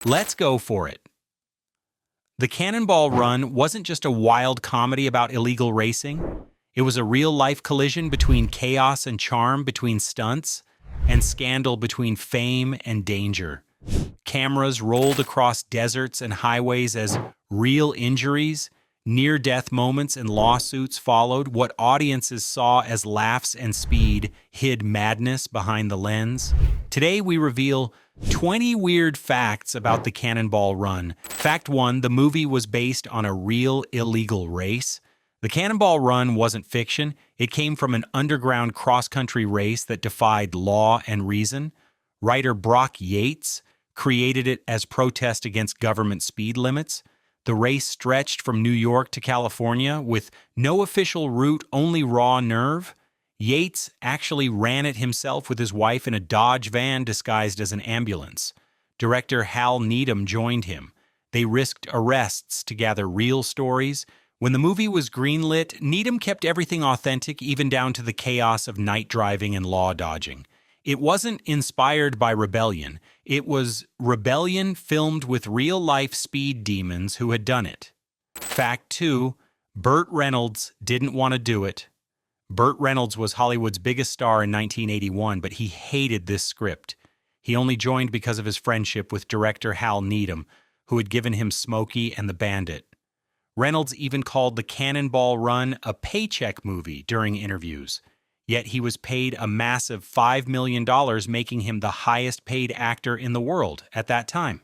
Let's go for it. The Cannonball Run wasn't just a wild comedy about illegal racing. It was a real-life collision between chaos and charm, between stunts, and scandal between fame and danger. Cameras rolled across deserts and highways as real injuries, near-death moments, and lawsuits followed. What audiences saw as laughs and speed hid madness behind the lens. Today we reveal 20 weird facts about the Cannonball Run. Fact 1, the movie was based on a real illegal race. The Cannonball Run wasn't fiction. It came from an underground cross-country race that defied law and reason. Writer Brock Yates created it as protest against government speed limits. The race stretched from New York to California with no official route, only raw nerve. Yates actually ran it himself with his wife in a Dodge van disguised as an ambulance. Director Hal Needham joined him. They risked arrests to gather real stories. When the movie was greenlit, Needham kept everything authentic, even down to the chaos of night driving and law dodging. It wasn't inspired by rebellion. It was rebellion filmed with real-life speed demons who had done it. Fact 2, Burt Reynolds didn't want to do it. Burt Reynolds was Hollywood's biggest star in 1981, but he hated this script. He only joined because of his friendship with director Hal Needham, who had given him Smokey and the Bandit. Reynolds even called the Cannonball Run a paycheck movie during interviews. Yet he was paid a massive $5 million, making him the highest-paid actor in the world at that time.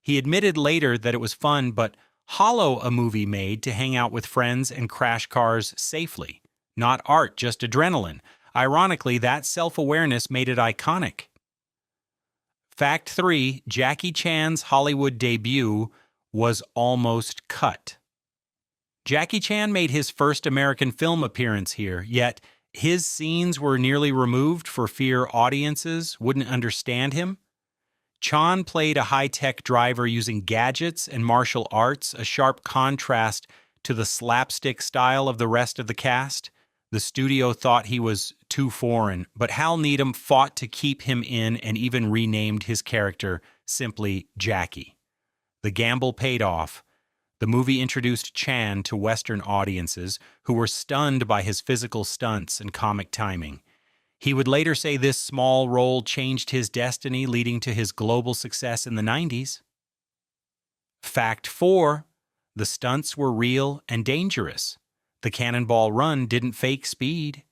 He admitted later that it was fun, but hollow a movie made to hang out with friends and crash cars safely. Not art, just adrenaline. Ironically, that self-awareness made it iconic. Fact 3, Jackie Chan's Hollywood debut was almost cut. Jackie Chan made his first American film appearance here, yet his scenes were nearly removed for fear audiences wouldn't understand him. Chan played a high-tech driver using gadgets and martial arts, a sharp contrast to the slapstick style of the rest of the cast. The studio thought he was too foreign, but Hal Needham fought to keep him in and even renamed his character simply Jackie. The gamble paid off. The movie introduced Chan to Western audiences who were stunned by his physical stunts and comic timing. He would later say this small role changed his destiny, leading to his global success in the 90s. Fact 4, the stunts were real and dangerous. The Cannonball Run didn't fake speed.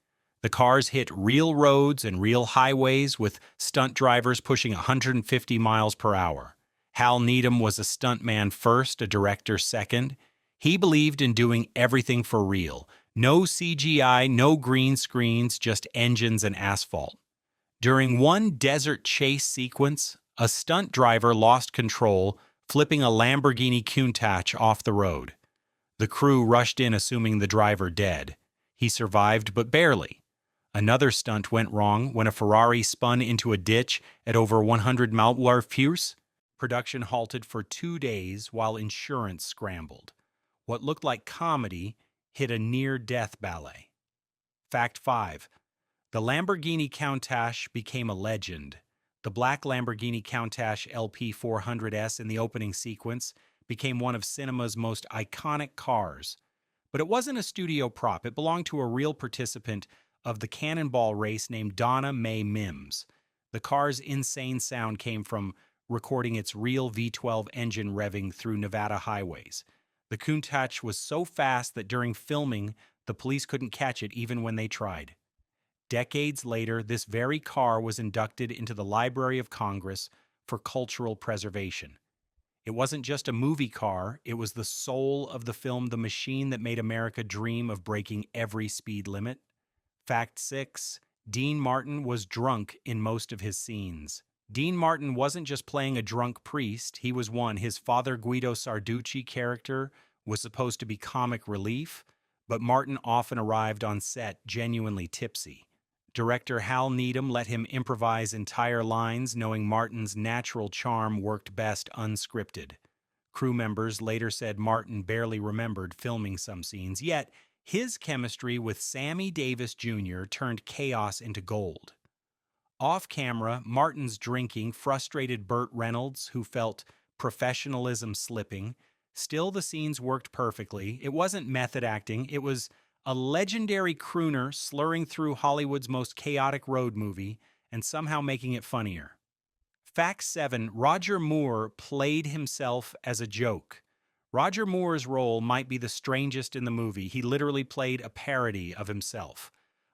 The cars hit real roads and real highways with stunt drivers pushing 150 miles per hour. Hal Needham was a stuntman first, a director second. He believed in doing everything for real. No CGI, no green screens, just engines and asphalt. During one desert chase sequence, a stunt driver lost control, flipping a Lamborghini Countach off the road. The crew rushed in assuming the driver dead. He survived, but barely. Another stunt went wrong when a Ferrari spun into a ditch at over 100 mph. Production halted for 2 days while insurance scrambled. What looked like comedy hit a near-death ballet. Fact 5. The Lamborghini Countach became a legend. The black Lamborghini Countach LP400S in the opening sequence became one of cinema's most iconic cars. But it wasn't a studio prop. It belonged to a real participant of the Cannonball race named Donna Mae Mims. The car's insane sound came from recording its real V12 engine revving through Nevada highways. The Countach was so fast that during filming, the police couldn't catch it even when they tried. Decades later, this very car was inducted into the Library of Congress for cultural preservation. It wasn't just a movie car, it was the soul of the film, the machine that made America dream of breaking every speed limit. Fact 6. Dean Martin was drunk in most of his scenes. Dean Martin wasn't just playing a drunk priest, he was one. His father Guido Sarducci character was supposed to be comic relief, but Martin often arrived on set genuinely tipsy. Director Hal Needham let him improvise entire lines, knowing Martin's natural charm worked best unscripted. Crew members later said Martin barely remembered filming some scenes, yet his chemistry with Sammy Davis Jr. turned chaos into gold. Off camera, Martin's drinking frustrated Burt Reynolds, who felt professionalism slipping. Still, the scenes worked perfectly. It wasn't method acting, it was a legendary crooner slurring through Hollywood's most chaotic road movie and somehow making it funnier. Fact 7. Roger Moore played himself as a joke. Roger Moore's role might be the strangest in the movie. He literally played a parody of himself.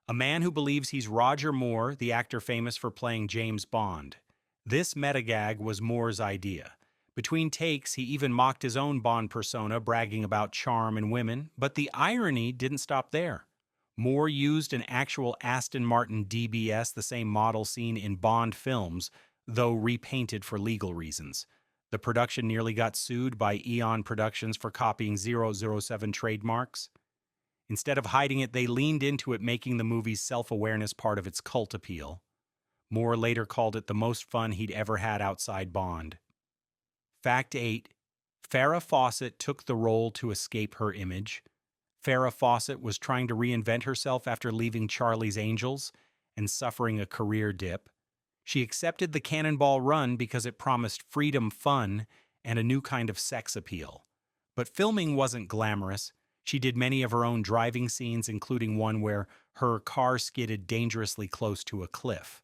A man who believes he's Roger Moore, the actor famous for playing James Bond. This metagag was Moore's idea. Between takes, he even mocked his own Bond persona, bragging about charm and women, but the irony didn't stop there. Moore used an actual Aston Martin DBS, the same model seen in Bond films, though repainted for legal reasons. The production nearly got sued by Eon Productions for copying 007 trademarks. Instead of hiding it, they leaned into it, making the movie's self-awareness part of its cult appeal. Moore later called it the most fun he'd ever had outside Bond. Fact 8. Farrah Fawcett took the role to escape her image. Farrah Fawcett was trying to reinvent herself after leaving Charlie's Angels and suffering a career dip. She accepted the Cannonball run because it promised freedom, fun, and a new kind of sex appeal. But filming wasn't glamorous. She did many of her own driving scenes, including one where her car skidded dangerously close to a cliff.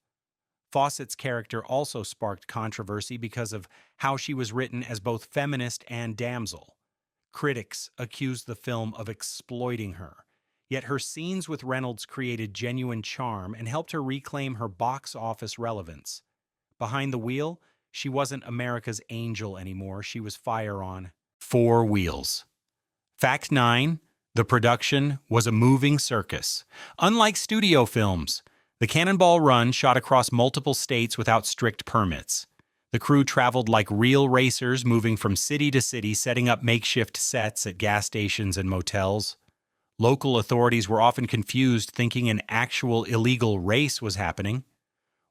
Fawcett's character also sparked controversy because of how she was written as both feminist and damsel. Critics accused the film of exploiting her, yet her scenes with Reynolds created genuine charm and helped her reclaim her box office relevance. Behind the wheel, she wasn't America's angel anymore. She was fire on 4 wheels. Fact 9. The production was a moving circus. Unlike studio films, the Cannonball Run shot across multiple states without strict permits. The crew traveled like real racers, moving from city to city, setting up makeshift sets at gas stations and motels. Local authorities were often confused, thinking an actual illegal race was happening.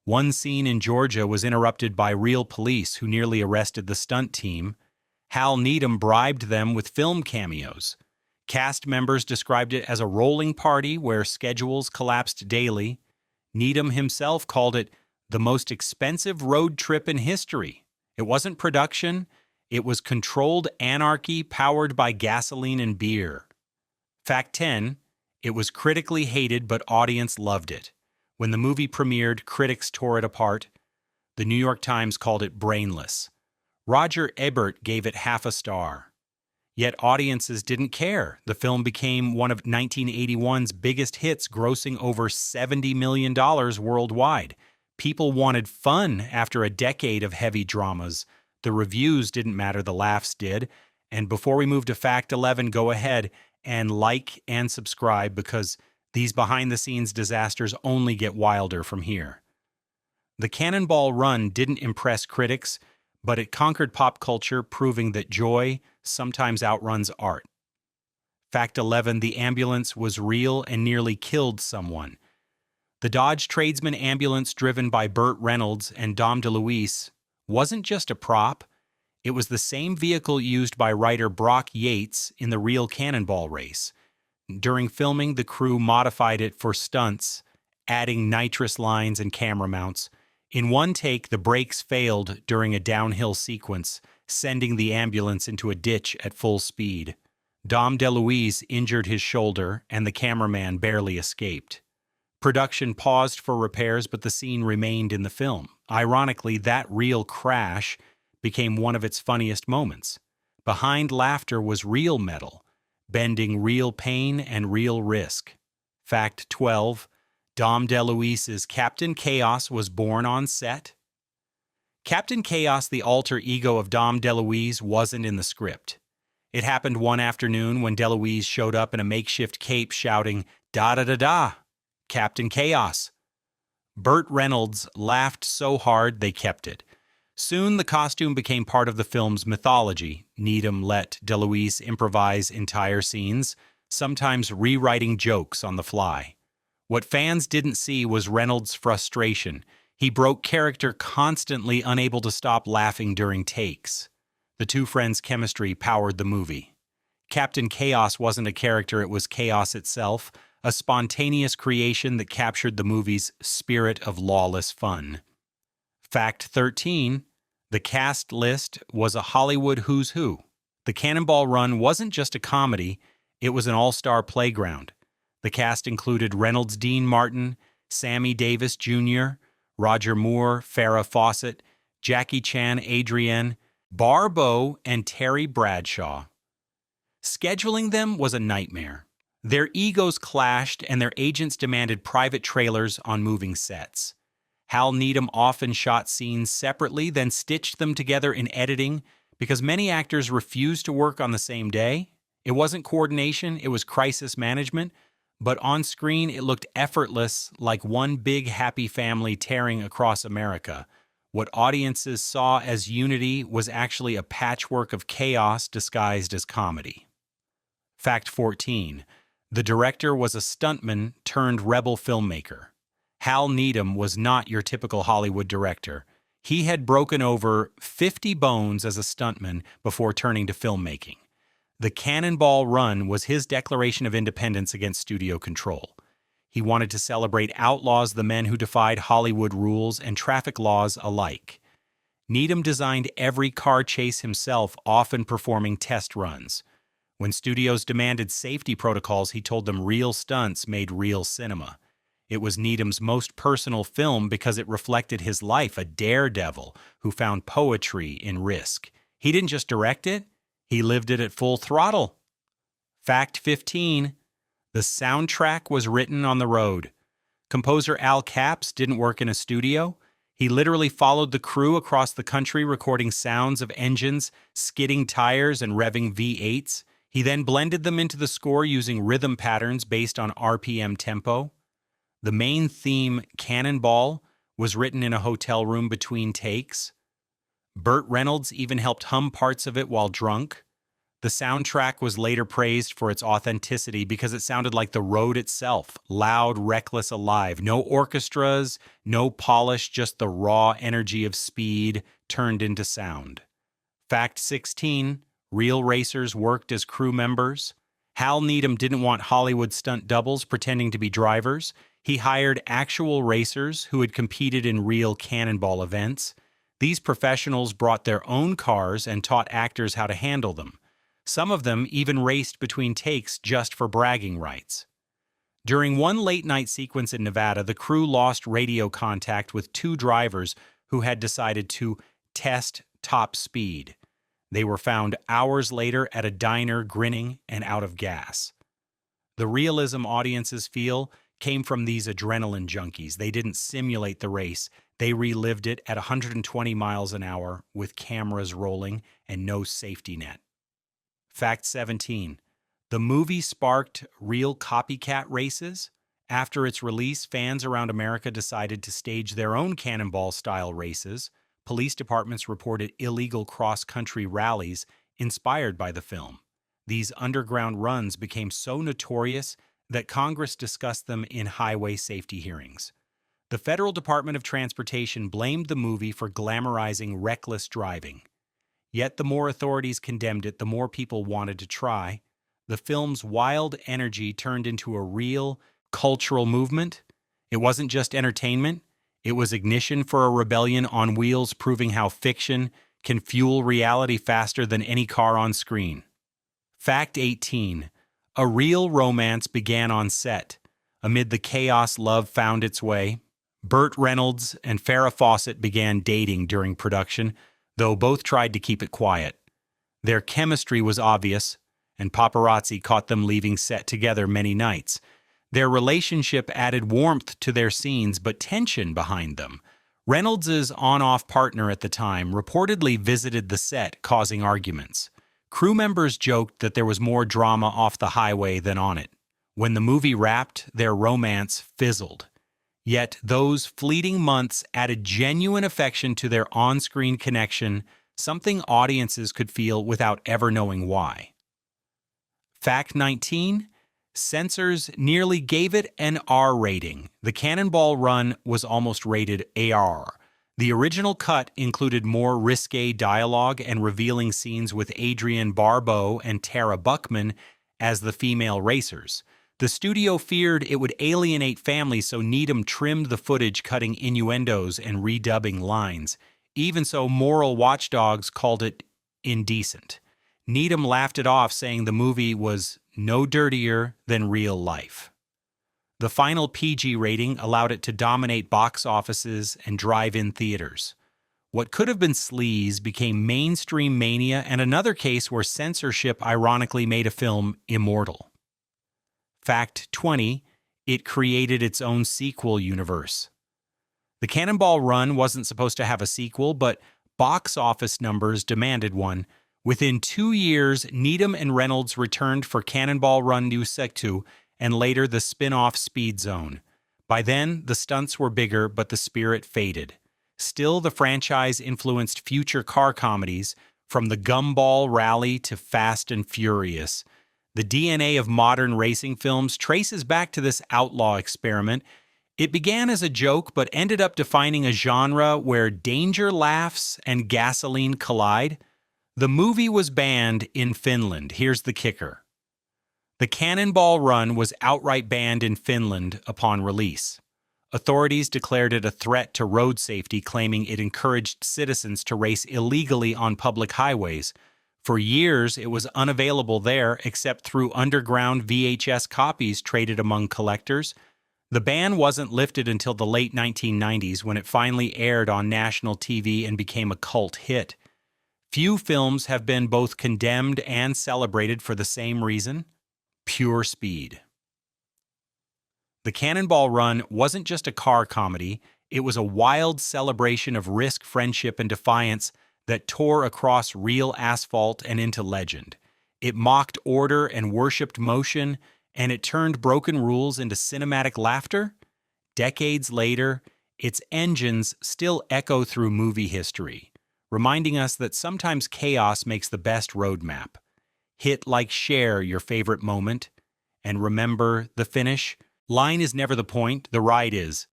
One scene in Georgia was interrupted by real police who nearly arrested the stunt team. Hal Needham bribed them with film cameos. Cast members described it as a rolling party where schedules collapsed daily. Needham himself called it the most expensive road trip in history. It wasn't production, it was controlled anarchy powered by gasoline and beer. Fact 10. It was critically hated, but audience loved it. When the movie premiered, critics tore it apart. The New York Times called it brainless. Roger Ebert gave it half a star. Yet audiences didn't care. The film became one of 1981's biggest hits, grossing over $70 million worldwide. People wanted fun after a decade of heavy dramas. The reviews didn't matter, the laughs did. And before we move to Fact 11, go ahead and like and subscribe because these behind-the-scenes disasters only get wilder from here. The Cannonball Run didn't impress critics, but it conquered pop culture, proving that joy sometimes outruns art. Fact 11, the ambulance was real and nearly killed someone. The Dodge Tradesman ambulance driven by Burt Reynolds and Dom DeLuise wasn't just a prop, it was the same vehicle used by writer Brock Yates in the real Cannonball race. During filming, the crew modified it for stunts, adding nitrous lines and camera mounts. In one take, the brakes failed during a downhill sequence, sending the ambulance into a ditch at full speed. Dom DeLuise injured his shoulder, and the cameraman barely escaped. Production paused for repairs, but the scene remained in the film. Ironically, that real crash became one of its funniest moments. Behind laughter was real metal, bending real pain and real risk. Fact 12. Dom DeLuise's Captain Chaos was born on set. Captain Chaos, the alter ego of Dom DeLuise, wasn't in the script. It happened one afternoon when DeLuise showed up in a makeshift cape shouting, "Da-da-da-da, Captain Chaos." Burt Reynolds laughed so hard they kept it. Soon the costume became part of the film's mythology. Needham let DeLuise improvise entire scenes, sometimes rewriting jokes on the fly. What fans didn't see was Reynolds' frustration. He broke character, constantly unable to stop laughing during takes. The two friends' chemistry powered the movie. Captain Chaos wasn't a character, it was chaos itself, a spontaneous creation that captured the movie's spirit of lawless fun. Fact 13. The cast list was a Hollywood who's who. The Cannonball Run wasn't just a comedy, it was an all-star playground. The cast included Reynolds Dean Martin, Sammy Davis Jr., Roger Moore, Farrah Fawcett, Jackie Chan Adrienne, Barbeau, and Terry Bradshaw. Scheduling them was a nightmare. Their egos clashed and their agents demanded private trailers on moving sets. Hal Needham often shot scenes separately, then stitched them together in editing because many actors refused to work on the same day. It wasn't coordination, it was crisis management, but on screen it looked effortless, like one big happy family tearing across America. What audiences saw as unity was actually a patchwork of chaos disguised as comedy. Fact 14. The director was a stuntman turned rebel filmmaker. Hal Needham was not your typical Hollywood director. He had broken over 50 bones as a stuntman before turning to filmmaking. The Cannonball Run was his declaration of independence against studio control. He wanted to celebrate outlaws, the men who defied Hollywood rules and traffic laws alike. Needham designed every car chase himself, often performing test runs. When studios demanded safety protocols, he told them real stunts made real cinema. It was Needham's most personal film because it reflected his life, a daredevil who found poetry in risk. He didn't just direct it, he lived it at full throttle. Fact 15. The soundtrack was written on the road. Composer Al Capps didn't work in a studio. He literally followed the crew across the country recording sounds of engines, skidding tires, and revving V8s. He then blended them into the score using rhythm patterns based on RPM tempo. The main theme, Cannonball, was written in a hotel room between takes. Burt Reynolds even helped hum parts of it while drunk. The soundtrack was later praised for its authenticity because it sounded like the road itself, loud, reckless, alive. No orchestras, no polish, just the raw energy of speed turned into sound. Fact 16. Real racers worked as crew members. Hal Needham didn't want Hollywood stunt doubles pretending to be drivers. He hired actual racers who had competed in real Cannonball events. These professionals brought their own cars and taught actors how to handle them. Some of them even raced between takes just for bragging rights. During one late-night sequence in Nevada, the crew lost radio contact with two drivers who had decided to test top speed. They were found hours later at a diner grinning and out of gas. The realism audiences feel came from these adrenaline junkies. They didn't simulate the race. They relived it at 120 miles an hour with cameras rolling and no safety net. Fact 17. The movie sparked real copycat races. After its release, fans around America decided to stage their own Cannonball-style races. Police departments reported illegal cross-country rallies inspired by the film. These underground runs became so notorious that Congress discussed them in highway safety hearings. The Federal Department of Transportation blamed the movie for glamorizing reckless driving. Yet the more authorities condemned it, the more people wanted to try. The film's wild energy turned into a real cultural movement. It wasn't just entertainment. It was ignition for a rebellion on wheels, proving how fiction can fuel reality faster than any car on screen. Fact 18. A real romance began on set. Amid the chaos, love found its way. Burt Reynolds and Farrah Fawcett began dating during production, though both tried to keep it quiet. Their chemistry was obvious, and paparazzi caught them leaving set together many nights. Their relationship added warmth to their scenes, but tension behind them. Reynolds' on-off partner at the time reportedly visited the set, causing arguments. Crew members joked that there was more drama off the highway than on it. When the movie wrapped, their romance fizzled. Yet those fleeting months added genuine affection to their on-screen connection, something audiences could feel without ever knowing why. Fact 19. Censors nearly gave it an R rating. The Cannonball Run was almost rated AR. The original cut included more risque dialogue and revealing scenes with Adrienne Barbeau and Tara Buckman as the female racers. The studio feared it would alienate families, so Needham trimmed the footage, cutting innuendos and redubbing lines. Even so, moral watchdogs called it indecent. Needham laughed it off, saying the movie was no dirtier than real life. The final PG rating allowed it to dominate box offices and drive-in theaters. What could have been sleaze became mainstream mania, and another case where censorship ironically made a film immortal. Fact 20, it created its own sequel universe. The Cannonball Run wasn't supposed to have a sequel, but box office numbers demanded one. Within 2 years, Needham and Reynolds returned for Cannonball Run Nu Sectu and later the spin-off Speed Zone. By then, the stunts were bigger, but the spirit faded. Still, the franchise influenced future car comedies, from the Gumball Rally to Fast and Furious. The DNA of modern racing films traces back to this outlaw experiment. It began as a joke, but ended up defining a genre where danger laughs and gasoline collide. The movie was banned in Finland. Here's the kicker. The Cannonball Run was outright banned in Finland upon release. Authorities declared it a threat to road safety, claiming it encouraged citizens to race illegally on public highways. For years, it was unavailable there except through underground VHS copies traded among collectors. The ban wasn't lifted until the late 1990s, when it finally aired on national TV and became a cult hit. Few films have been both condemned and celebrated for the same reason: pure speed. The Cannonball Run wasn't just a car comedy, it was a wild celebration of risk, friendship, and defiance that tore across real asphalt and into legend. It mocked order and worshipped motion, and it turned broken rules into cinematic laughter. Decades later, its engines still echo through movie history, reminding us that sometimes chaos makes the best roadmap. Hit like share your favorite moment, and remember the finish. Line is never the point, the ride is.